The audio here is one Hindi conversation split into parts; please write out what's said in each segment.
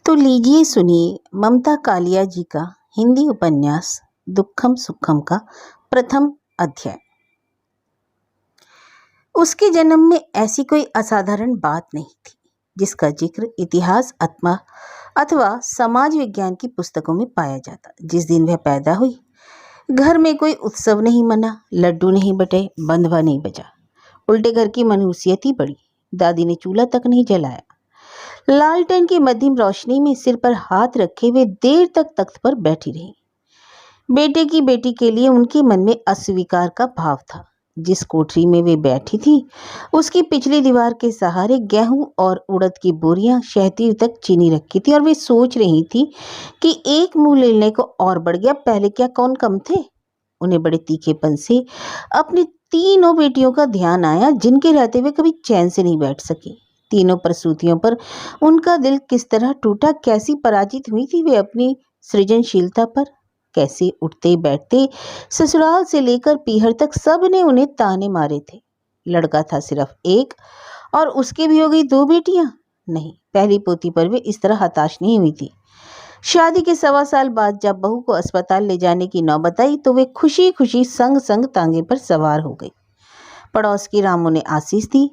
तो लीजिए सुनिए ममता कालिया जी का हिंदी उपन्यास दुखम सुखम का प्रथम अध्याय। उसके जन्म में ऐसी कोई असाधारण बात नहीं थी जिसका जिक्र इतिहास अथवा समाज विज्ञान की पुस्तकों में पाया जाता। जिस दिन वह पैदा हुई घर में कोई उत्सव नहीं मना, लड्डू नहीं बटे, बंधवा नहीं बजा, उल्टे घर की मनहूसियत ही बढ़ी। दादी ने चूल्हा तक नहीं जलाया। लालटेन की मध्यम रोशनी में सिर पर हाथ रखे हुए देर तक तख्त पर बैठी रही। बेटे की बेटी के लिए उनके मन में अस्वीकार का भाव था। जिस कोठरी में वे बैठी थी उसकी पिछली दीवार के सहारे गेहूं और उड़द की बोरियां शहतीर तक चीनी रखी थी और वे सोच रही थी कि एक मुंह लेने को और बढ़ गया, पहले क्या कौन कम थे। उन्हें बड़े तीखेपन से अपनी तीनों बेटियों का ध्यान आया जिनके रहते हुए कभी चैन से नहीं बैठ सकी। तीनों प्रसूतियों पर उनका दिल किस तरह टूटा, कैसी पराजित हुई थी वे अपनी सृजनशीलता पर। कैसे उठते बैठते ससुराल से लेकर पीहर तक सब ने उन्हें ताने मारे थे। लड़का था सिर्फ एक और उसके भी हो गई दो बेटियां। नहीं, पहली पोती पर वे इस तरह हताश नहीं हुई थी। शादी के 1.25 साल बाद जब बहू को अस्पताल ले जाने की नौबत आई तो वे खुशी खुशी संग संग तांगे पर सवार हो गई। पड़ोस की रामू ने आशीष दी,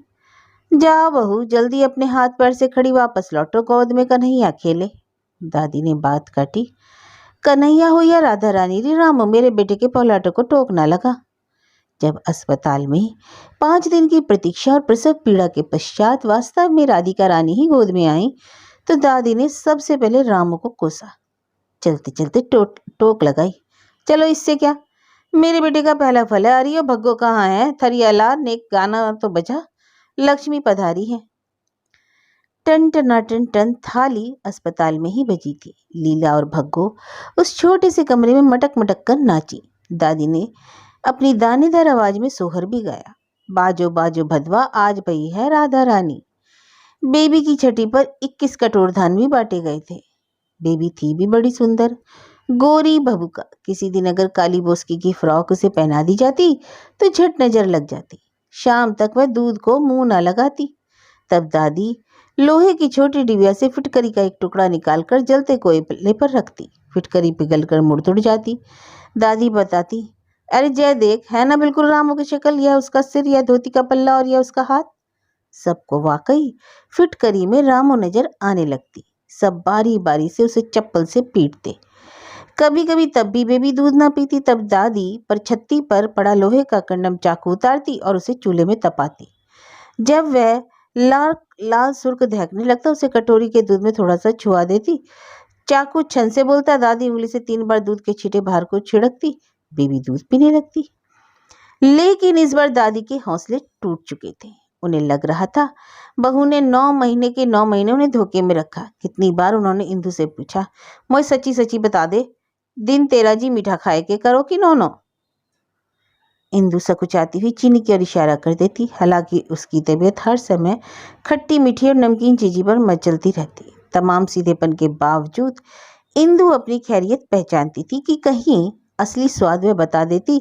जा बहू जल्दी अपने हाथ पैर से खड़ी वापस लौटो, गोद में कन्हैया खेले। दादी ने बात काटी, कन्हैया हो या राधा रानी रे रामू, मेरे बेटे के पौलाटों को टोकना लगा। जब अस्पताल में 5 दिन की प्रतीक्षा और प्रसव पीड़ा के पश्चात वास्तव में राधिका रानी ही गोद में आई तो दादी ने सबसे पहले रामू को कोसा। चलते चलते टोक लगाई, चलो इससे क्या, मेरे बेटे का पहला फल है। अरे भग्गो कहाँ है, थरियाला ने गाना तो बजा, लक्ष्मी पधारी है। टन टनाटन टन थाली अस्पताल में ही बजी थी। लीला और भग्गो उस छोटे से कमरे में मटक मटक कर नाची। दादी ने अपनी दानेदार आवाज में सोहर भी गाया, बाजो बाजो भदवा आज भई है राधा रानी। बेबी की छठी पर 21 कटोर धान भी बांटे गए थे। बेबी थी भी बड़ी सुंदर, गोरी बबूका। किसी दिन अगर काली बोस्की की फ्रॉक उसे पहना दी जाती तो झट नजर लग जाती। शाम तक वह दूध को मुंह न लगाती। तब दादी लोहे की छोटी डिबिया से फिटकरी का एक टुकड़ा निकालकर जलते कोयले पर रखती। फिटकरी पिघलकर मुड़ जाती। दादी बताती, अरे जय देख, है ना बिल्कुल रामू की शक्ल, यह उसका सिर, यह धोती का पल्ला और यह उसका हाथ। सबको वाकई फिटकरी में रामू नजर आने लगती। सब बारी बारी से उसे चप्पल से पीटते। कभी कभी तब भी बेबी दूध ना पीती। तब दादी पर छत्ती पर पड़ा लोहे का कंडम चाकू उतारती और उसे चूल्हे में तपाती। जब वह लाल लाल सुर्ख दहकने लगता उसे कटोरी के दूध में थोड़ा सा छुआ देती। चाकू छन से बोलता, दादी उंगली से 3 बार दूध के छींटे बाहर को छिड़कती। बेबी दूध पीने लगती। लेकिन इस बार दादी के हौसले टूट चुके थे। उन्हें लग रहा था बहू ने 9 महीने के 9 महीने उन्हें धोखे में रखा। कितनी बार उन्होंने इंदु से पूछा, मुझे सच्ची सच्ची बता दे, दिन तेरा जी मीठा खाए के करो कि नो। इंदु सकुचाती हुई चीनी की ओर इशारा कर देती। हालांकि उसकी तबीयत हर समय खट्टी मीठी और नमकीन चीज़ी पर मचलती रहती। तमाम सीधेपन के बावजूद इंदु अपनी खैरियत पहचानती थी कि कहीं असली स्वाद वह बता देती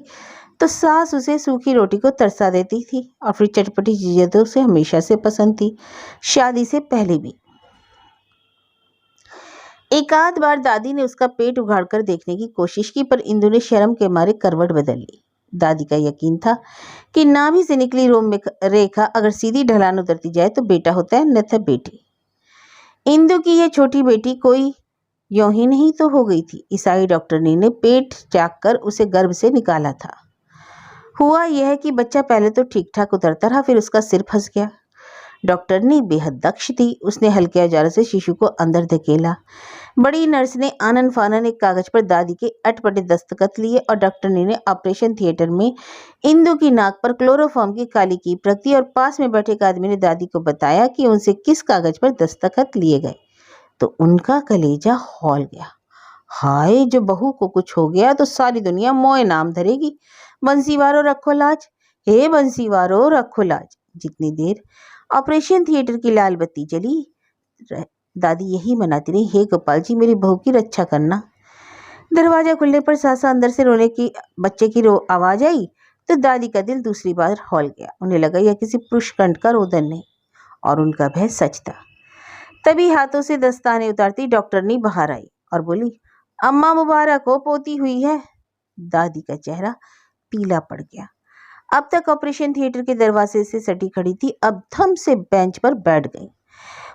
तो सास उसे सूखी रोटी को तरसा देती थी। और फिर चटपटी चीजें तो उसे हमेशा से पसंद थी, शादी से पहले भी। एक आध बार दादी ने उसका पेट उघाड़ कर देखने की कोशिश की पर इंदु ने शर्म के मारे करवट बदल ली। दादी का यकीन था कि नाभि से निकली रोम रेखा अगर सीधी ढलान उतरती जाए तो बेटा होता है, अन्यथा बेटी। इंदु की यह छोटी बेटी कोई यों ही नहीं तो हो गई थी। ईसाई डॉक्टरनी ने पेट चाक कर उसे गर्भ से निकाला था। हुआ यह कि बच्चा पहले तो ठीक ठाक उतरता रहा, फिर उसका सिर फंस गया। डॉक्टरनी बेहद दक्ष थी। उसने हल्के औजारों से शिशु को अंदर धकेला। बड़ी नर्स ने आनन फानन एक कागज पर दादी के अटपटे दस्तखत लिए और डॉक्टरनी ने ऑपरेशन थिएटर में इंदु की नाक पर क्लोरोफॉर्म की काली कीप रख दी और पास में बैठे एक आदमी ने दादी को बताया कि उनसे किस कागज पर दस्तखत लिए गए। तो उनका कलेजा हौल गया। हाय, जो बहू को कुछ हो गया तो सारी दुनिया मोए नाम धरेगी। बंसीवारो रखो लाज, हे बंसीवारो रखो लाज। जितनी देर ऑपरेशन थिएटर की लाल बत्ती जली दादी यही मनाती रही, हे गोपाल जी मेरी बहू की रक्षा करना। दरवाजा खुलने पर सासा अंदर से रोने की बच्चे की आवाज आई तो दादी का दिल दूसरी बार हौल गया। उन्हें लगा यह किसी पुरुष कंठ का रोदन नहीं, और उनका भय सच था। तभी हाथों से दस्ताने उतारती डॉक्टरनी बाहर आई और बोली, अम्मा मुबारक हो, पोती हुई है। दादी का चेहरा पीला पड़ गया। अब तक ऑपरेशन थिएटर के दरवाजे से सटी खड़ी थी, अब थम से बेंच पर बैठ गई।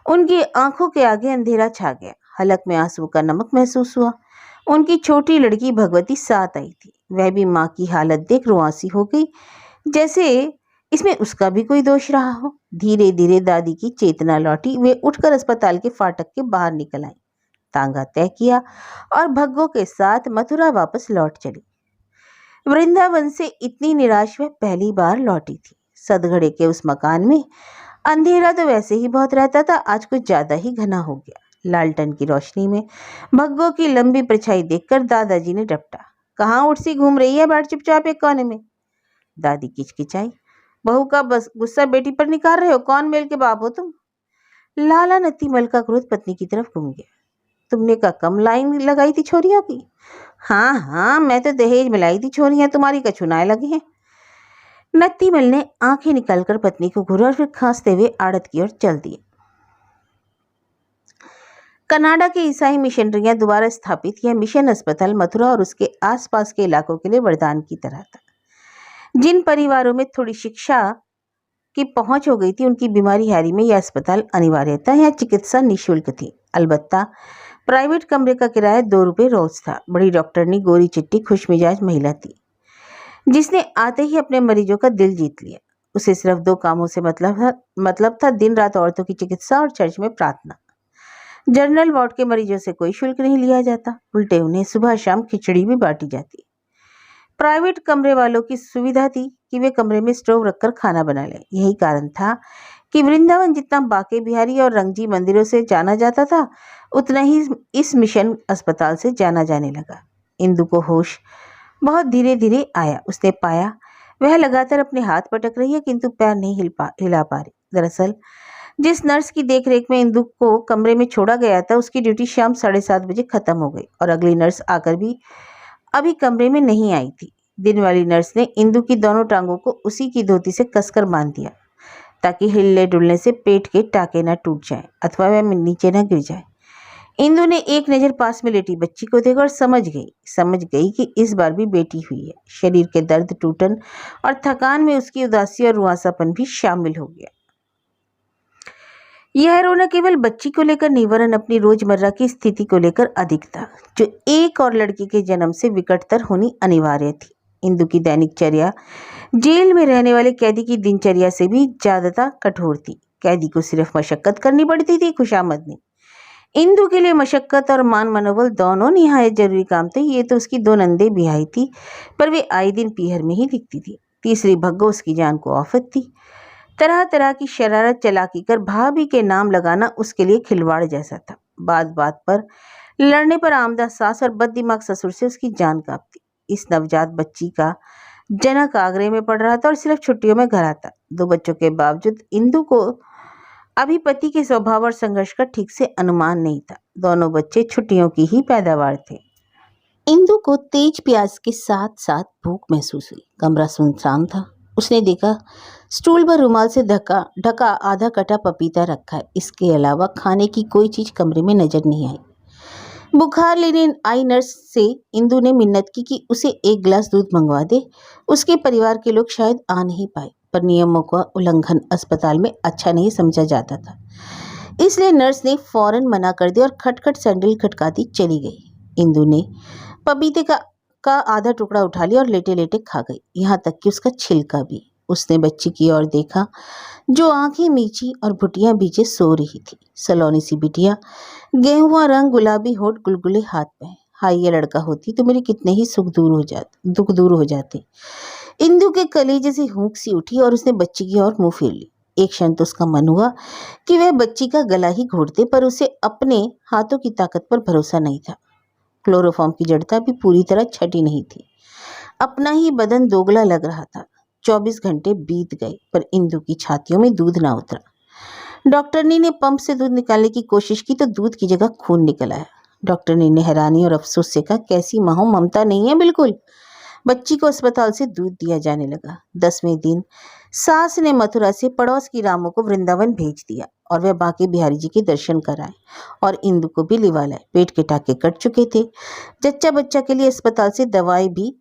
उनकी आंखों के आगे अंधेरा छा गया। हलक में आंसू का नमक महसूस हुआ। उनकी छोटी लड़की भगवती साथ आई थी। वह भी माँ की हालत देख रुआंसी हो गई, जैसे इसमें उसका भी कोई दोष रहा हो। धीरे धीरे दादी की चेतना लौटी। वे उठकर अस्पताल के फाटक के बाहर निकल आई, तांगा तय किया और भग्गो के साथ मथुरा वापस लौट चली। वृंदावन से इतनी निराश वह पहली बार लौटी थी। सदगड़े के उस मकान में अंधेरा तो वैसे ही बहुत रहता था, आज कुछ ज्यादा ही घना हो गया। लालटेन की रोशनी में भग्गो की लंबी परछाई देखकर दादाजी ने डपटा, कहाँ उड़सी घूम रही है, बैठ चुपचाप एक कोने में। दादी किचकिचाई, बहू का बस गुस्सा बेटी पर निकाल रहे हो, कौन मेल के बाप हो तुम। लाला नतीमल का क्रोध पत्नी की तरफ घूम गया, तुमने का कम लाइन लगाई थी छोरियों की। हाँ हाँ, मैं तो दहेज में लाई थी, छोरियां तुम्हारी कछुनाए लगी हैं। नतीमल ने आंखें निकालकर पत्नी को घूरा और फिर खांसते हुए आड़त की ओर चल दिए। कनाडा के ईसाई मिशनरियां दोबारा स्थापित यह मिशन अस्पताल मथुरा और उसके आसपास के इलाकों के लिए वरदान की तरह था। जिन परिवारों में थोड़ी शिक्षा की पहुंच हो गई थी, उनकी बीमारी हैरी में यह अस्पताल अनिवार्य था। यहाँ चिकित्सा निःशुल्क थी, अलबत्ता प्राइवेट कमरे का किराया 2 रुपये रोज था। बड़ी डॉक्टरनी गोरी चिट्टी खुशमिजाज महिला थी, जिसने आते ही अपने मरीजों का दिल जीत लिया। उसे सिर्फ 2 कामों से मतलब था, दिन रात औरतों की चिकित्सा और चर्च में प्रार्थना। जनरल वार्ड के मरीजों से कोई शुल्क नहीं लिया जाता, उल्टे उन्हें सुबह शाम खिचड़ी भी बांटी जाती। प्राइवेट कमरे वालों की सुविधा थी कि वे कमरे में स्टोव रखकर खाना बना लें। यही कारण था कि वृंदावन जितना बाके बिहारी और रंगजी मंदिरों से जाना जाता था, उतना ही इस मिशन अस्पताल से जाना जाने लगा। इंदु को होश बहुत धीरे धीरे आया। उसने पाया वह लगातार अपने हाथ पटक रही है, किंतु पैर नहीं हिला पा रही। दरअसल जिस नर्स की देखरेख में इंदु को कमरे में छोड़ा गया था, उसकी ड्यूटी शाम 7:30 बजे खत्म हो गई और अगली नर्स आकर भी अभी कमरे में नहीं आई थी। दिन वाली नर्स ने इंदु की दोनों टांगों को उसी की धोती से कसकर बांध दिया, ताकि हिलने डुलने से पेट के टाके न टूट जाएं अथवा वह नीचे न गिर जाए। इंदु ने एक नज़र पास में लेटी बच्ची को देखा और समझ गई कि इस बार भी बेटी हुई है। शरीर के दर्द, टूटन और थकान में उसकी उदासी और रुआंसापन भी शामिल हो गया। यह रोना केवल बच्ची को लेकर नहीं, वरन अपनी रोजमर्रा की स्थिति को लेकर अधिक था, जो एक और लड़की के जन्म से विकटतर होनी अनिवार्य थी। इंदु की दैनिक चर्या जेल में रहने वाले कैदी की दिनचर्या से भी ज्यादा कठोर थी। कैदी को सिर्फ मशक्कत करनी पड़ती थी, खुशामद नहीं। इंदु के लिए मशक्कत और मान मनोबल दोनों निहायत जरूरी काम थे। ये तो उसकी 2 नंदे बिहाई थी, पर वे आए दिन पीहर में ही दिखती थी। तीसरी भग्गो उसकी जान को आफत थी। तरह तरह की शरारत चालाकी कर भाभी के नाम लगाना उसके लिए खिलवाड़ जैसा था। बात बात पर लड़ने पर आमदा सास और बददिमाग ससुर से उसकी जान कांपती। इस नवजात बच्ची का जनक आगरे में पड़ रहा था और सिर्फ छुट्टियों में घर आता। 2 बच्चों के बावजूद इंदु को अभी पति के स्वभाव और संघर्ष का ठीक से अनुमान नहीं था। दोनों बच्चे छुट्टियों की ही पैदावार थे। इंदु को तेज प्यास के साथ साथ भूख महसूस हुई। कमरा सुनसान था। उसने देखा स्टूल पर रुमाल से ढका आधा कटा पपीता रखा है। इसके अलावा खाने की कोई चीज कमरे में नजर नहीं आई। बुखार लेने आई नर्स से इंदु ने मिन्नत की कि उसे 1 गिलास दूध मंगवा दे। उसके परिवार के लोग शायद आ नहीं पाए, पर नियमों का उल्लंघन अस्पताल में अच्छा नहीं समझा जाता था, इसलिए नर्स ने फौरन मना कर दिया और खटखट सैंडल खटकाती चली गई। इंदु ने पपीते का आधा टुकड़ा उठा लिया और लेटे लेटे खा गई, यहाँ तक कि उसका छिलका भी। उसने बच्ची की ओर देखा, जो आंखें मीची और भुटियां बीचे सो रही थी। सलोनी सी बिटिया, गेहुआ रंग, गुलाबी होठ, गुलगुले हाथ में। हाय, ये लड़का होती तो मेरे कितने ही दुख दूर हो जाते। इंदु के कलेजे से हूंक सी उठी और उसने बच्ची की ओर मुंह फेर ली। एक क्षण तो उसका मन हुआ कि वह बच्ची का गला ही घोट दे, पर उसे अपने हाथों की ताकत पर भरोसा नहीं था। क्लोरोफॉर्म की जड़ता भी पूरी तरह छटी नहीं थी। अपना ही बदन दोगला लग रहा था। 24 घंटे बीत गए, पर इंदु की छातियों में दूध ना उतरा। डॉक्टरनी ने पंप से दूध निकालने की कोशिश की तो दूध की जगह खून निकल आया। डॉक्टरनी ने हैरानी और अफसोस से कहा, कैसी माँ हो, ममता नहीं है बिल्कुल। बच्ची को अस्पताल से दूध दिया जाने लगा। 10वें दिन सास ने मथुरा से पड़ोस की रामू को वृंदावन भेज दिया और वह बांके बिहारी जी के दर्शन कराए और इंदु को भी लिवा लाए। पेट के टाके कट चुके थे। जच्चा बच्चा के लिए अस्पताल से दवाई भी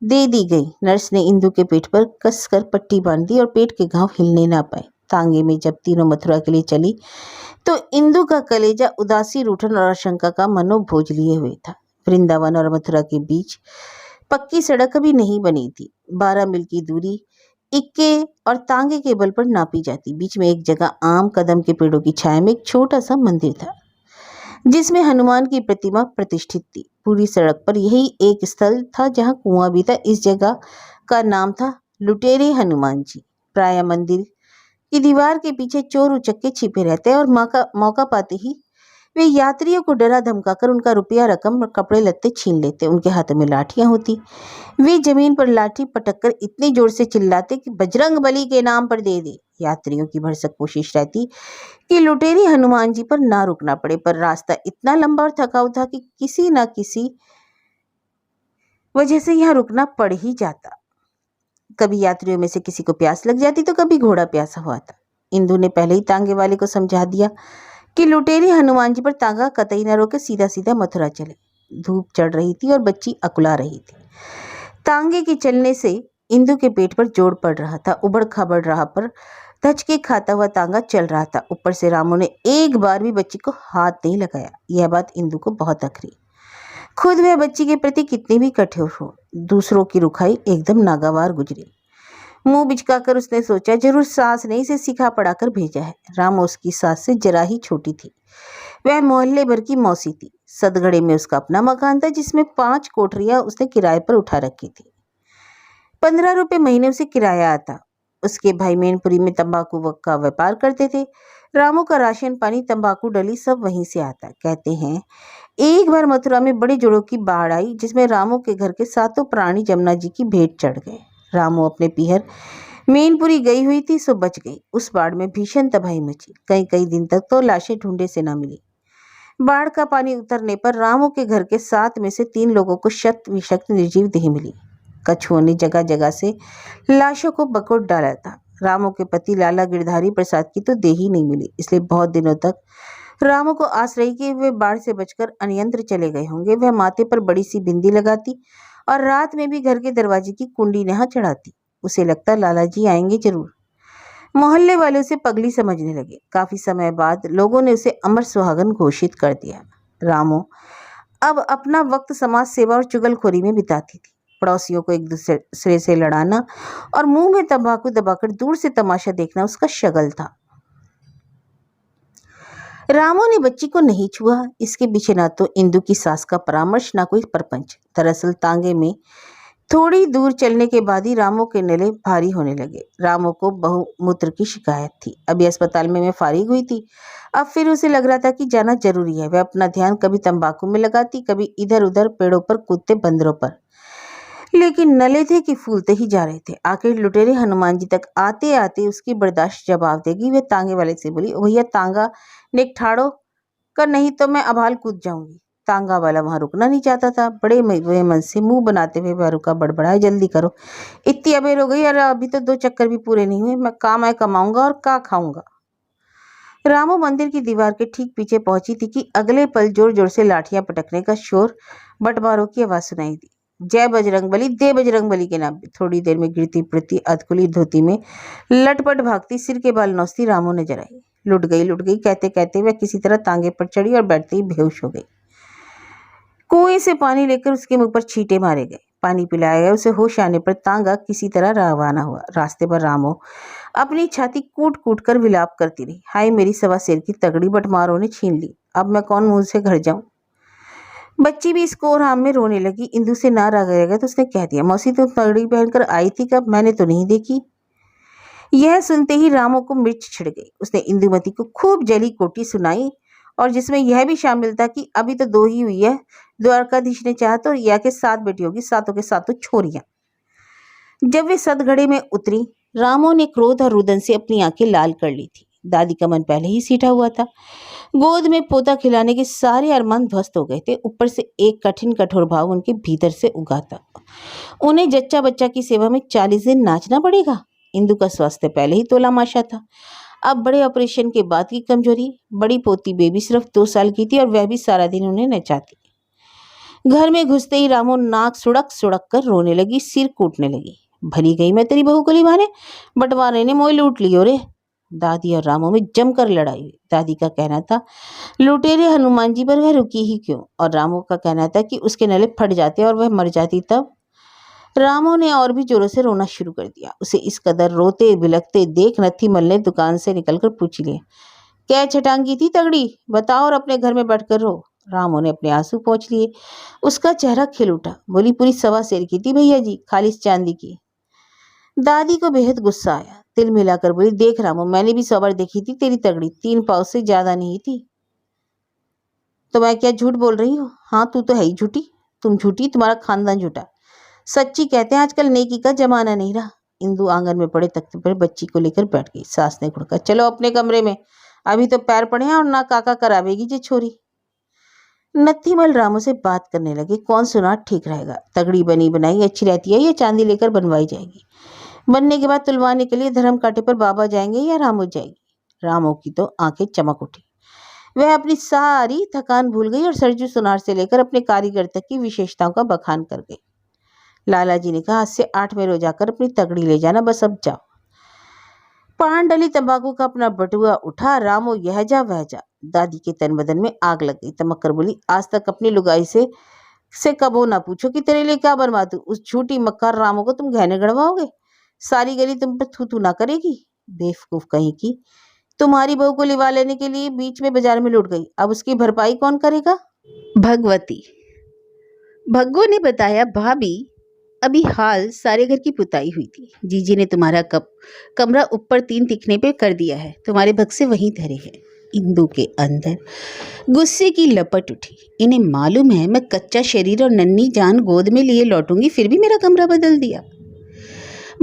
दे दी गई। नर्स ने इंदु के पेट पर कसकर पट्टी बांध दी और पेट के घाव हिलने ना पाए। तांगे में जब तीनों मथुरा के लिए चली तो इंदु का कलेजा उदासी, रूठन और आशंका का मनोभोज लिए हुए था। वृंदावन और मथुरा के बीच पक्की सड़क कभी नहीं बनी थी। 12 मील की दूरी इक्के और तांगे के बल पर नापी जाती। बीच में एक जगह आम कदम के पेड़ों की छाया में एक छोटा सा मंदिर था जिसमें हनुमान की प्रतिमा प्रतिष्ठित थी। पूरी सड़क पर यही एक स्थल था जहां कुआं भी था। इस जगह का नाम था लुटेरे हनुमान जी। प्राय मंदिर की दीवार के पीछे चोर उचक्के छिपे रहते और मौका पाते ही वे यात्रियों को डरा धमकाकर उनका रुपया, रकम और कपड़े लत्ते छीन लेते। उनके हाथ में लाठियां होती। वे जमीन पर लाठी पटककर इतनी जोर से चिल्लाते कि बजरंग बली के नाम पर दे दे। यात्रियों की भरसक कोशिश रहती कि लुटेरी हनुमान जी पर ना रुकना पड़े, पर रास्ता इतना लंबा और थकाऊ था कि किसी न किसी वजह से यहाँ रुकना पड़ ही जाता। कभी यात्रियों में से किसी को प्यास लग जाती तो कभी घोड़ा प्यासा हुआ था। इंदु ने पहले ही तांगे वाले को समझा दिया कि लुटेरी हनुमान जी पर तांगा कतई न रोके, सीधा सीधा मथुरा चले। धूप चढ़ रही थी और बच्ची अकुला रही थी। तांगे के चलने से इंदु के पेट पर जोर पड़ रहा था। उबड़ खाबड़ राह पर धचके खाता हुआ तांगा चल रहा था। ऊपर से रामू ने एक बार भी बच्ची को हाथ नहीं लगाया। यह बात इंदु को बहुत अखरी। खुद वह बच्ची के प्रति कितनी भी कठोर हो, दूसरों की रुखाई एकदम नागवार गुजरी। मुंह बिचकाकर उसने सोचा, जरूर सास ने इसे सिखा पढ़ाकर भेजा है। रामू उसकी सास से जरा ही छोटी थी। वह मोहल्ले भर की मौसी थी। सदगड़े में उसका अपना मकान था जिसमें 5 कोठरियां उसने किराए पर उठा रखी थी। 15 रुपए महीने उसे किराया आता। उसके भाई मैनपुरी में तंबाकू का व्यापार करते थे। रामू का राशन पानी, तंबाकू डली सब वहीं से आता। कहते हैं एक बार मथुरा में बड़े जोड़ों की बाढ़ आई जिसमें रामू के घर के 7 प्राणी जमुना जी की भेंट चढ़ गए। रामू अपने पीहर मैनपुरी गई हुई थी सो बच गई। उस बाढ़ में भीषण तबाही मची। कई कई दिन तक तो लाशें ढूंढे से न मिली। बाढ़ का पानी उतरने पर रामू के घर के 7 में से 3 लोगों को शत विषक्त निर्जीव देह मिली। कछुओं ने जगह जगह से लाशों को बकोट डाला था। रामू के पति लाला गिरधारी प्रसाद की तो देह ही नहीं मिली। इसलिए बहुत दिनों तक रामू को आस रही कि वे बाढ़ से बचकर अन्यंत्र चले गए होंगे। वह माथे पर बड़ी सी बिंदी लगाती और रात में भी घर के दरवाजे की कुंडी यहाँ चढ़ाती। उसे लगता लाला जी आएंगे जरूर। मोहल्ले वाले उसे पगली समझने लगे। काफी समय बाद लोगों ने उसे अमर सुहागन घोषित कर दिया। रामू अब अपना वक्त समाज सेवा और चुगलखोरी में बिताती थी। पड़ोसियों को एक दूसरे से लड़ाना और मुंह में तंबाकू दबाकर दूर से तमाशा देखना उसका शगल था। रामू ने बच्ची को नहीं छुआ। इसके पीछे ना तो इंदु की सास का परामर्श, ना कोई परपंच। दरअसल तांगे में थोड़ी दूर चलने के बाद ही रामू के नले भारी होने लगे। रामू को बहुमूत्र की शिकायत थी। अभी अस्पताल में मैं फारिग हुई थी। अब फिर उसे लग रहा था कि जाना जरूरी है। वह अपना ध्यान कभी तंबाकू में लगाती, कभी इधर उधर पेड़ों पर कूदते बंदरों पर। लेकिन नले थे कि फूलते ही जा रहे थे। आखिर लुटेरे हनुमान जी तक आते आते उसकी बर्दाश्त जवाब देगी। वे तांगे वाले से बोली, भैया तांगा नेक ठाड़ो कर, नहीं तो मैं अभाल कूद जाऊंगी। तांगा वाला वहां रुकना नहीं चाहता था। बड़े मन से मुंह बनाते हुए वह रुका, बड़बड़ाया, जल्दी करो, इतनी अबेर हो गई और अभी तो 2 चक्कर भी पूरे नहीं हुए। मैं कमाऊंगा और का खाऊंगा। रामू मंदिर की दीवार के ठीक पीछे पहुंची थी कि अगले पल जोर जोर से लाठियां पटकने का शोर, बटवारों की आवाज सुनाई दी। जय बजरंग बली, दे बजरंग बली के नाम। थोड़ी देर में गिरती पड़ती अधकुली धोती में लटपट भागती, सिर के बाल नौचती रामू नजर आई। लुट गई कहते कहते वह किसी तरह तांगे पर चढ़ी और बैठते ही बेहोश हो गई। कुएं से पानी लेकर उसके मुंह पर छींटे मारे गए। पानी पिलाया गया। उसे होश आने पर तांगा किसी तरह रवाना हुआ। रास्ते पर रामू अपनी छाती कूट कूट कर विलाप करती रही। हाय मेरी सवा सिर की तगड़ी, बटमारों ने छीन ली। अब मैं कौन मुंह से घर जाऊं। बच्ची भी इसको और आम में रोने लगी। इंदु से ना रहा गया तो उसने कह दिया, मौसी तुम तगड़ी पहनकर आई थी कब? मैंने तो नहीं देखी। यह सुनते ही रामू को मिर्च छिड़ गई। उसने इंदुमती को खूब जली कोटी सुनाई और जिसमें यह भी शामिल था कि अभी तो 2 ही हुई है। द्वारकाधीश ने चाहा तो या के 7 बेटी होगी, 7 के 7 छोरियां। जब वे सदगड़े में उतरी, रामू ने क्रोध और रुदन से अपनी आंखें लाल कर ली थी। दादी का मन पहले ही सीठा हुआ था। गोद में पोता खिलाने के सारे अरमान ध्वस्त हो गए थे। ऊपर से एक कठिन कठोर भाव उनके भीतर से उगा था। उन्हें जच्चा बच्चा की सेवा में 40 दिन नाचना पड़ेगा। इंदु का स्वास्थ्य पहले ही तोला माशा था, अब बड़े ऑपरेशन के बाद की कमजोरी। बड़ी पोती बेबी सिर्फ 2 साल की थी और वह भी सारा दिन उन्हें नचाती। घर में घुसते ही रामो नाक सुड़क सुड़क कर रोने लगी, सिर कूटने लगी। भली गई मैं तेरी बहू को लिवाने, बंटवारे ने मोह लूट लियो रे। दादी और रामो में जमकर लड़ाई हुई। दादी का कहना था लुटेरे हनुमान जी पर वह रुकी ही क्यों, और रामो का कहना था कि उसके नले फट जाते और वह मर जाती तब। रामो ने और भी जोरों से रोना शुरू कर दिया। उसे इस कदर रोते बिलखते देख नत्थीमल ने दुकान से निकलकर पूछ लिया, क्या छटांगी थी तगड़ी, बताओ और अपने घर में बैठकर रो। रामो ने अपने आंसू पोंछ लिए। उसका चेहरा खिल उठा। बोली, पूरी 1.25 सेर की थी भैया जी, खालिस चांदी की। दादी को बेहद गुस्सा आया। तिल मिलाकर बोली, देख रामो, मैंने भी 100 बार देखी थी तेरी तगड़ी, 3 पाव से ज्यादा नहीं थी। तो मैं क्या झूठ बोल रही हूँ? हाँ, तू तो है ही झूठी। तुम झूठी, तुम्हारा खानदान झूठा। सच्ची कहते हैं आजकल नेकी का जमाना नहीं रहा। इंदु आंगन में पड़े तख्ते पर बच्ची को लेकर बैठ गई। सास ने घुड़का, चलो अपने कमरे में, अभी तो पैर पड़े हैं और ना काका करावेगी जे छोरी। नत्थीमल रामू से बात करने लगे। कौन सुना ठीक रहेगा, तगड़ी बनी बनाई अच्छी रहती है या चांदी लेकर बनवाई जाएगी? बनने के बाद तुलवाने के लिए धर्म कांटे पर बाबा जाएंगे या रामू जाएगी? रामू की तो आंखें चमक उठी। वह अपनी सारी थकान भूल गई और सरजू सुनार से लेकर अपने कारीगर तक की विशेषताओं का बखान कर गई। लाला जी ने कहा, आज से 8 में रोज जाकर अपनी तगड़ी ले जाना, बस अब जाओ। पान डली तंबाकू का अपना बटुआ उठा। रामो यह जा वह जा। दादी के तन बदन में आग लग गई। तमक कर बोली, आज तक अपनी लुगाई से कबो ना पूछो कि तेरे लिए क्या बनवा दूं। उस झूठी मक्कार रामो को तुम गहने गड़वाओगे, सारी गली तुम पर थू थू ना करेगी। बेवकूफ कहीं की, तुम्हारी बहू को लिवा लेने के लिए बीच में बाजार में लुट गई, अब उसकी भरपाई कौन करेगा? भगवती। भग्गो ने बताया, भाभी अभी हाल सारे घर की पुताई हुई थी। जीजी ने तुम्हारा कमरा ऊपर 3 तिखने पे कर दिया है, तुम्हारे भग से वहीं धरे हैं। इंदु के अंदर गुस्से की लपट उठी। इन्हें मालूम है मैं कच्चा शरीर और नन्ही जान गोद में लिए लौटूंगी, फिर भी मेरा कमरा बदल दिया।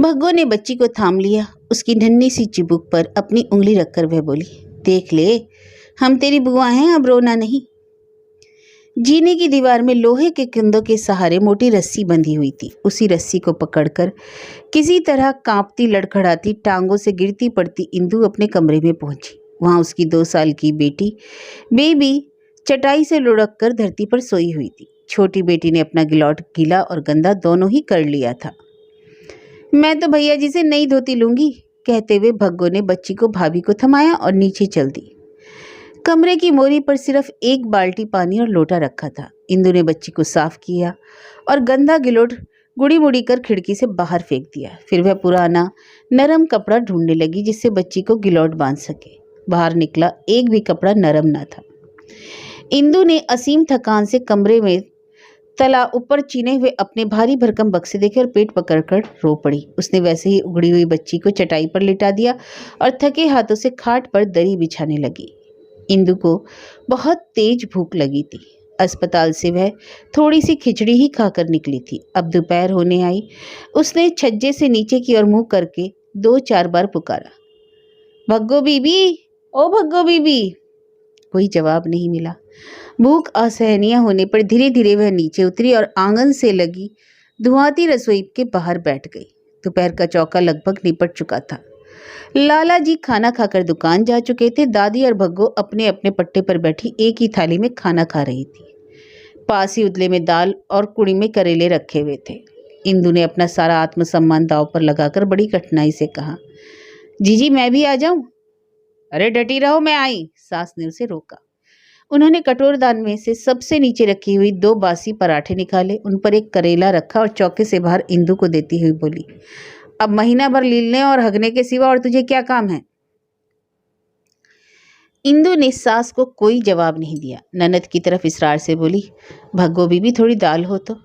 भग्गो ने बच्ची को थाम लिया। उसकी नन्ही सी चिबुक पर अपनी उंगली रखकर वह बोली, देख ले, हम तेरी बुआ हैं, अब रोना नहीं। जीने की दीवार में लोहे के कुंदों के सहारे मोटी रस्सी बंधी हुई थी। उसी रस्सी को पकड़कर किसी तरह कांपती लड़खड़ाती टांगों से गिरती पड़ती इंदु अपने कमरे में पहुंची। वहां उसकी 2 साल की बेबी चटाई से लुढ़क कर धरती पर सोई हुई थी। छोटी बेटी ने अपना गिलौट गीला और गंदा दोनों ही कर लिया था। मैं तो भैया जी से नई धोती लूंगी, कहते हुए भग्गो ने बच्ची को भाभी को थमाया और नीचे चल दी। कमरे की मोरी पर सिर्फ 1 बाल्टी पानी और लोटा रखा था। इंदु ने बच्ची को साफ किया और गंदा गिलोट गुड़ी मुड़ी कर खिड़की से बाहर फेंक दिया। फिर वह पुराना नरम कपड़ा ढूंढने लगी जिससे बच्ची को गिलोट बांध सके। बाहर निकला, एक भी कपड़ा नरम ना था। इंदु ने असीम थकान से कमरे में तला ऊपर चीने हुए अपने भारी भरकम बक्से देखे और पेट पकड़कर रो पड़ी। उसने वैसे ही उगड़ी हुई बच्ची को चटाई पर लिटा दिया और थके हाथों से खाट पर दरी बिछाने लगी। इंदु को बहुत तेज भूख लगी थी। अस्पताल से वह थोड़ी सी खिचड़ी ही खाकर निकली थी। अब दोपहर होने आई। उसने छज्जे से नीचे की ओर मुंह करके 2-4 बार पुकारा, भग्गो बीबी, ओ भग्गो बीबी। कोई जवाब नहीं मिला। भूख असहनीय होने पर धीरे धीरे वह नीचे उतरी और आंगन से लगी धुआंती रसोई के बाहर बैठ गई। दोपहर का चौका लगभग निपट चुका था। लाला जी खाना खाकर दुकान जा चुके थे। दादी और भग्गो अपने अपने पट्टे पर बैठी एक ही थाली में खाना खा रही थी। पास ही उदले में दाल और कुड़ी में करेले रखे हुए थे। इंदु ने अपना सारा आत्मसम्मान दांव पर लगाकर बड़ी कठिनाई से कहा, जीजी मैं भी आ जाऊं? अरे डटी रहो, मैं आई, सास ने उसे रोका। उन्होंने कटोरदान में से सबसे नीचे रखी हुई 2 बासी पराठे निकाले, उन पर एक करेला रखा और चौके से बाहर इंदु को देती हुई बोली, अब महीना भर लीलने और हगने के सिवा और तुझे क्या काम है? इंदु ने सास को कोई जवाब नहीं दिया। ननद की तरफ इसरार से बोली, भग्गो बीबी थोड़ी दाल हो तो।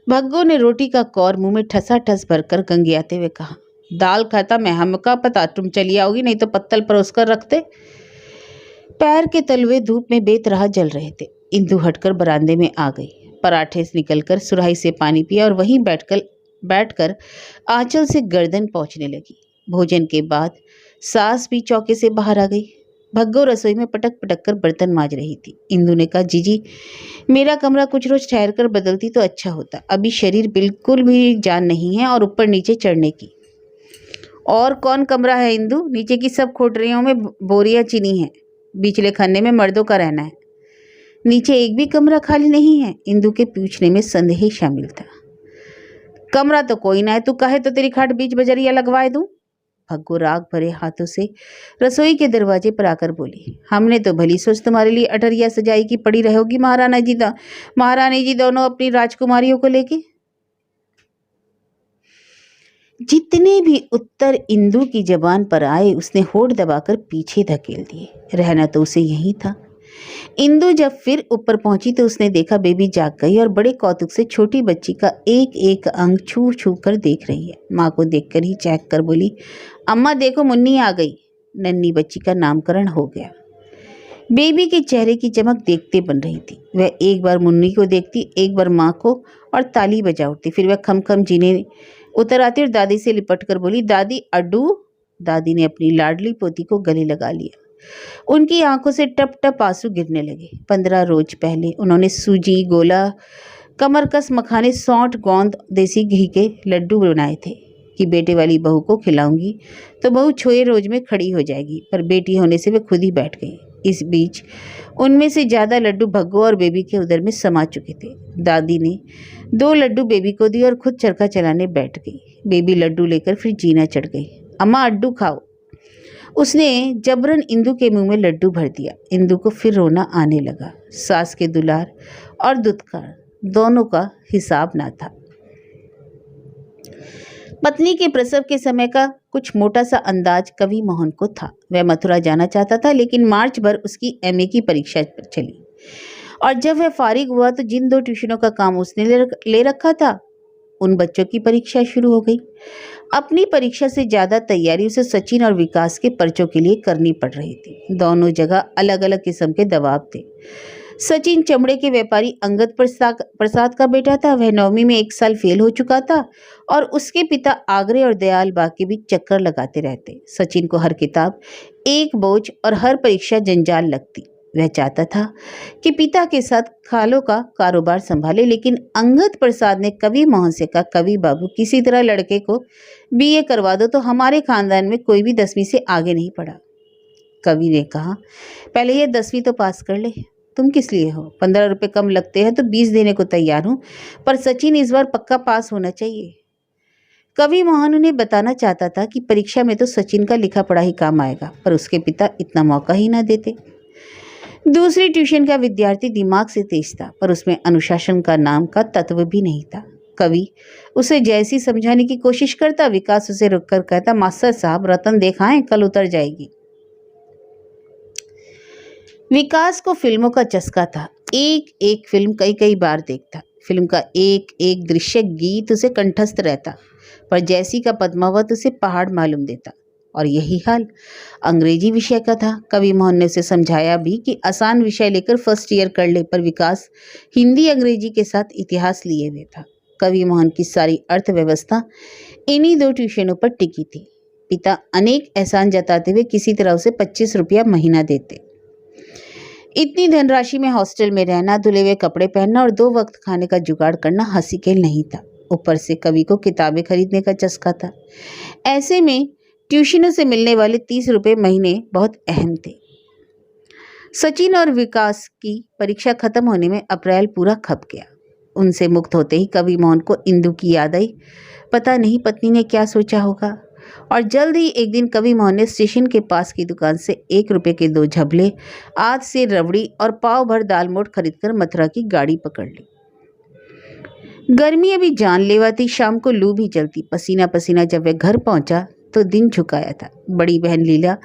भग्गो ने रोटी का कौर मुंह में ठसा ठस भरकर गंगियाते हुए कहा, दाल खाता मैं, हमका पता तुम चली आओगी, नहीं तो पत्तल परोस कर रखते। पैर के तलवे धूप में बेतरह जल रहे थे। इंदु हटकर बरामदे में आ गई। पराठे से निकलकर सुराही से पानी पिया और वहीं बैठकर आंचल से गर्दन पहुंचने लगी। भोजन के बाद सास भी चौके से बाहर आ गई। भग्गो रसोई में पटक पटक कर बर्तन मांज रही थी। इंदु ने कहा, जीजी मेरा कमरा कुछ रोज ठहर कर बदलती तो अच्छा होता। अभी शरीर बिल्कुल भी जान नहीं है और ऊपर नीचे चढ़ने की। और कौन कमरा है इंदु? नीचे की सब खोटरियों में बोरियां चिनी है। बीचले खन्ने में मर्दों का रहना है। नीचे एक भी कमरा खाली नहीं है। इंदु के पूछने में संदेह शामिल था। कमरा तो कोई ना है, तू कहे तो तेरी खाट बीच बजरिया लगवाए दूं। भग्गो राग भरे हाथों से रसोई के दरवाजे पर आकर बोली, हमने तो भली सोच तुम्हारे लिए अटरिया सजाई की पड़ी रहोगी महारानी जी दोनों अपनी राजकुमारियों को लेके। जितने भी उत्तर इंदु की जबान पर आए उसने होठ दबाकर पीछे धकेल दिए। रहना तो उसे यही था। इंदु जब फिर ऊपर पहुंची तो उसने देखा बेबी जाग गई और बड़े कौतुक से छोटी बच्ची का एक एक अंग छू छू कर देख रही है। माँ को देखकर ही चहक कर बोली, अम्मा देखो मुन्नी आ गई। नन्ही बच्ची का नामकरण हो गया। बेबी के चेहरे की चमक देखते बन रही थी। वह एक बार मुन्नी को देखती, एक बार माँ को, और ताली बजा उठती। फिर वह खम खम जीने उतर आती और दादी से लिपट कर बोली, दादी अड्डू। दादी ने अपनी लाडली पोती को गले लगा लिया। उनकी आंखों से टप टप आंसू गिरने लगे। 15 रोज पहले उन्होंने सूजी, गोला, कमरकस मखाने, सौंठ, गोंद, देसी घी के लड्डू बनाए थे कि बेटे वाली बहू को खिलाऊंगी तो बहू 6 रोज में खड़ी हो जाएगी, पर बेटी होने से वे खुद ही बैठ गई। इस बीच उनमें से ज्यादा लड्डू भग्गो और बेबी के उदर में समा चुके थे। दादी ने 2 लड्डू बेबी को दिए और खुद चरखा चलाने बैठ गई। बेबी लड्डू लेकर फिर जीना चढ़ गई। अम्मा अड्डू खाओ। उसने जबरन इंदु के मुंह में लड्डू भर दिया। इंदु को फिर रोना आने लगा। सास के दुलार और दुत्कार दोनों का हिसाब ना था। पत्नी के प्रसव के समय का कुछ मोटा सा अंदाज कवि मोहन को था। वह मथुरा जाना चाहता था, लेकिन मार्च भर उसकी एमए की परीक्षा चली और जब वह फारिग हुआ तो जिन 2 ट्यूशनों का काम उसने ले रखा था उन बच्चों की परीक्षा शुरू हो गई। अपनी परीक्षा से ज़्यादा तैयारी उसे सचिन और विकास के पर्चों के लिए करनी पड़ रही थी। दोनों जगह अलग अलग किस्म के दबाव थे। सचिन चमड़े के व्यापारी अंगद प्रसाद का बेटा था। वह 9वीं में 1 साल फेल हो चुका था और उसके पिता आगरे और दयाल बाग के बीच चक्कर लगाते रहते। सचिन को हर किताब एक बोझ और हर परीक्षा जंजाल लगती। वह चाहता था कि पिता के साथ खालों का कारोबार संभाले, लेकिन अंगद प्रसाद ने कवि मोहन से कहा, कवि बाबू किसी तरह लड़के को बीए करवा दो तो हमारे खानदान में कोई भी 10वीं से आगे नहीं पढ़ा। कवि ने कहा, पहले ये 10वीं तो पास कर ले। तुम किस लिए हो? 15 रुपए कम लगते हैं तो 20 देने को तैयार हूं, पर सचिन इस बार पक्का पास होना चाहिए। कवि मोहन उन्हें बताना चाहता था कि परीक्षा में तो सचिन का लिखा पढ़ा ही काम आएगा, पर उसके पिता इतना मौका ही ना देते। दूसरी ट्यूशन का विद्यार्थी दिमाग से तेज था, पर उसमें अनुशासन का नाम का तत्व भी नहीं था। कवि उसे जैसी समझाने की कोशिश करता, विकास उसे रुककर कहता, मास्टर साहब रतन देखाएं, कल उतर जाएगी। विकास को फिल्मों का चस्का था। एक एक फिल्म कई कई बार देखता। फिल्म का एक एक दृश्य गीत उसे कंठस्थ रहता, पर जैसी का पद्मावत उसे पहाड़ मालूम देता। और यही हाल अंग्रेजी विषय का था। कवि मोहन ने उसे समझाया भी कि आसान विषय लेकर फर्स्ट ईयर कर ले, पर विकास हिंदी अंग्रेजी के साथ इतिहास लिए हुए था। कवि मोहन की सारी अर्थव्यवस्था इन्हीं 2 ट्यूशनों पर टिकी थी। पिता अनेक एहसान जताते हुए किसी तरह उसे 25 रुपया महीना देते। इतनी धनराशि में हॉस्टल में रहना, धुले हुए कपड़े पहनना और 2 वक्त खाने का जुगाड़ करना हंसी खेल नहीं था। ऊपर से कवि को किताबें खरीदने का चस्का था। ऐसे में ट्यूशनों से मिलने वाले 30 रुपये महीने बहुत अहम थे। सचिन और विकास की परीक्षा खत्म होने में अप्रैल पूरा खप गया। उनसे मुक्त होते ही कवि मोहन को इंदु की याद आई। पता नहीं पत्नी ने क्या सोचा होगा। और जल्द ही एक दिन कवि मोहन ने स्टेशन के पास की दुकान से 1 रुपये के 2 झबले, आध से रबड़ी और पाव भर दाल मोठ खरीदकर मथुरा की गाड़ी पकड़ ली। गर्मी अभी जानलेवा थी। शाम को लू भी चलती। पसीना पसीना जब वह घर पहुंचा तो दिन झुकाया था। बड़ी बहन लीला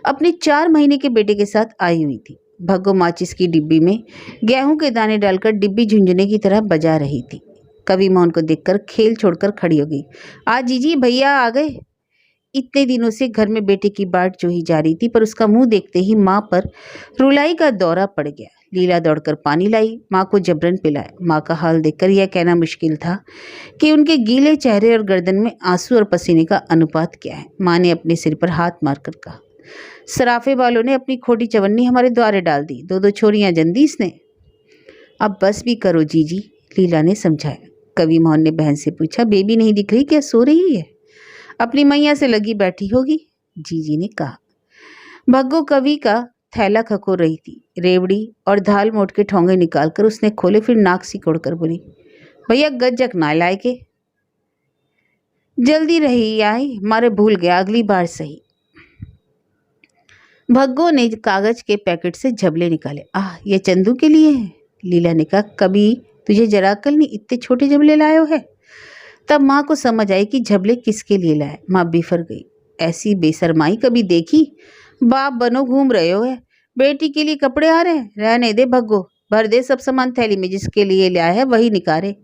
अपने 4 महीने के बेटे के साथ आई हुई थी। भग्गो माचिस की डिब्बी में गेहूं के दाने डालकर डिब्बी झुंझुने की तरह बजा रही थी। कवि मोहन को देखकर खेल छोड़कर खड़ी हो गई। आज जीजी भैया आ गए। इतने दिनों से घर में बेटे की बाट जोही जा रही थी, पर उसका मुंह देखते ही माँ पर रुलाई का दौरा पड़ गया। लीला दौड़कर पानी लाई, माँ को जबरन पिलाया। माँ का हाल देखकर यह कहना मुश्किल था कि उनके गीले चेहरे और गर्दन में आंसू और पसीने का अनुपात क्या है। माँ ने अपने सिर पर हाथ मारकर कहा, सराफे वालों ने अपनी खोटी चवन्नी हमारे द्वारे डाल दी, दो दो छोरियां जन दी इसने। अब बस भी करो जीजी, लीला ने समझाया। कवि मोहन ने बहन से पूछा, बेबी नहीं दिख रही क्या, सो रही है? अपनी मैया से लगी बैठी होगी, जीजी ने कहा। भग्गो कवि का थैला खकोर रही थी। रेवड़ी और दाल मोट के ठोंगे निकालकर उसने खोले, फिर नाक सिकोड़ कर बोली, भैया गज्जक ना लाए के, जल्दी रही आई, मारे भूल गया, अगली बार सही। भग्गो ने कागज के पैकेट से झबले निकाले। आह, ये चंदू के लिए है। लीला ने कहा, कभी तुझे जरा अक्ल नहीं, इतने छोटे झबले लायो है। तब माँ को समझ आई कि झबले किसके लिए लाए। माँ बिफर गई। ऐसी बेशर्माई कभी देखी? बाप बनो घूम रहे हो है, बेटी के लिए कपड़े आ रहे हैं, रहने दे भग्गो, भर दे सब सामान थैली में, जिसके लिए लाया है वही निकारे।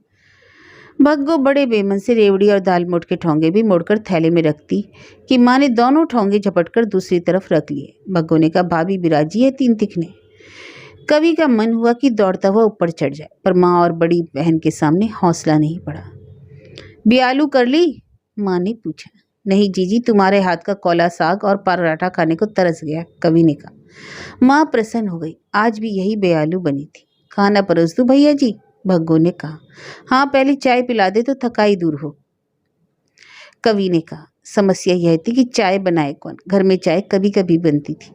भग्गो बड़े बेमन से रेवड़ी और दाल मोट के ठोंगे भी मोड़कर थैले में रखती कि माँ ने दोनों ठोंगे झपटकर दूसरी तरफ रख लिए। भग्गो ने कहा, भाभी बिराजी है तीन तिखने। कवि का मन हुआ कि दौड़ता हुआ ऊपर चढ़ जाए, पर माँ और बड़ी बहन के सामने हौसला नहीं पड़ा। बियालू कर ली? माँ ने पूछा। नहीं जीजी, तुम्हारे हाथ का कौला साग और पराठा खाने को तरस गया, कवि ने कहा। माँ प्रसन्न हो गई। आज भी यही बेआलू बनी थी। खाना परोस दूं भैया जी? भग्गो ने कहा। हाँ, पहले चाय पिला दे तो थकाई दूर हो, कवि ने कहा। समस्या यह थी कि चाय बनाए कौन। घर में चाय कभी कभी बनती थी,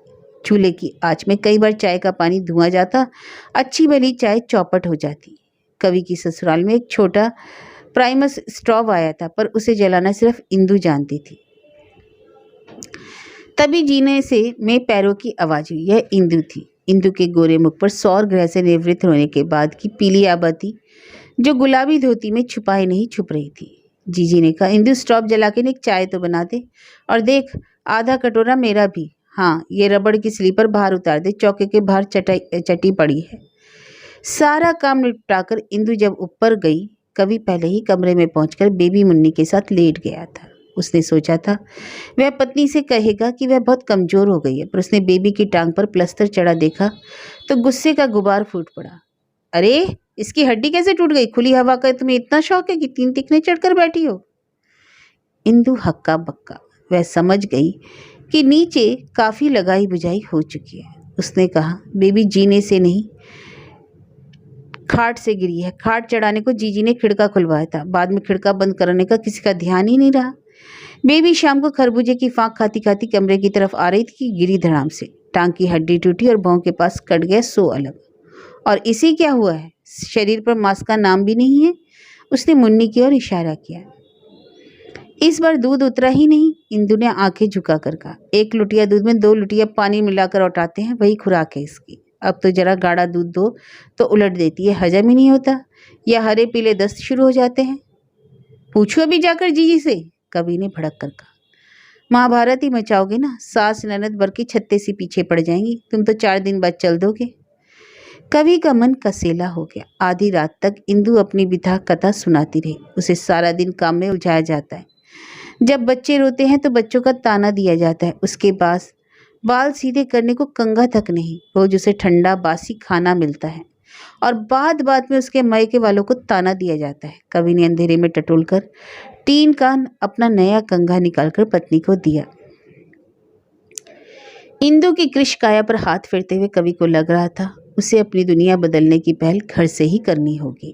चूल्हे की आंच में कई बार चाय का पानी धुआं जाता, अच्छी भली चाय चौपट हो जाती। कवि की ससुराल में एक छोटा प्राइमस स्टोव आया था, पर उसे जलाना सिर्फ इंदु जानती थी। तभी जीने से में पैरों की आवाज हुई। यह इंदु थी। इंदु के गोरे मुख पर सौर ग्रह से निवृत्त होने के बाद की पीली आबादी, जो गुलाबी धोती में छुपाई नहीं छुप रही थी। जीजी ने कहा, इंदु स्टोव जला के एक चाय तो बना दे, और देख आधा कटोरा मेरा भी। हाँ, ये रबड़ की स्लीपर बाहर उतार दे, चौके के बाहर चटी पड़ी है। सारा काम निपटाकर इंदु जब ऊपर गई, कवि पहले ही कमरे में पहुंचकर बेबी मुन्नी के साथ लेट गया था। उसने सोचा था वह पत्नी से कहेगा कि वह बहुत कमजोर हो गई है, पर उसने बेबी की टांग पर प्लस्तर चढ़ा देखा तो गुस्से का गुबार फूट पड़ा। अरे, इसकी हड्डी कैसे टूट गई? खुली हवा का तुम्हें इतना शौक है कि तीन तिखने चढ़कर बैठी हो? इंदु हक्का बक्का। वह समझ गई कि नीचे काफी लगाई बुझाई हो चुकी है। उसने कहा, बेबी जीने से नहीं, खाट से गिरी है। खाट चढ़ाने को जीजी ने खिड़का खुलवाया था, बाद में खिड़का बंद करने का किसी का ध्यान ही नहीं रहा। बेबी शाम को खरबूजे की फांक खाती खाती कमरे की तरफ आ रही थी कि गिरी धड़ाम से। टांग की हड्डी टूटी और भौं के पास कट गया सो अलग। और इसे क्या हुआ है? शरीर पर मांस का नाम भी नहीं है। उसने मुन्नी की ओर इशारा किया। इस बार दूध उतरा ही नहीं। इंदु ने आंखें झुकाकर कहा, एक लुटिया दूध में 2 लुटिया पानी मिलाकर उठाते हैं, वही खुराक है इसकी। अब तो जरा गाढ़ा दूध दो तो उलट देती है, हजम ही नहीं होता, या हरे पीले दस्त शुरू हो जाते हैं। पूछो अभी जाकर जीजी से, कवि ने भड़क कर कहा। महाभारत ही मचाओगे ना? सास ननद भर की छत्ते सी पीछे पड़ जाएंगी, तुम तो 4 दिन बाद चल दोगे। कवि का मन कसेला हो गया। आधी रात तक इंदु अपनी बिथा कथा सुनाती रही। उसे सारा दिन काम में उलझाया जाता है। जब बच्चे रोते हैं तो बच्चों का ताना दिया जाता है। उसके पास बाल सीधे करने को कंघा तक नहीं। रोज उसे ठंडा बासी खाना मिलता है, और बात बात में उसके मायके वालों को ताना दिया जाता है। कवि ने अंधेरे में टटोलकर टीन का अपना नया कंघा निकालकर पत्नी को दिया। इंदु की कृश काया पर हाथ फेरते हुए कवि को लग रहा था उसे अपनी दुनिया बदलने की पहल घर से ही करनी होगी।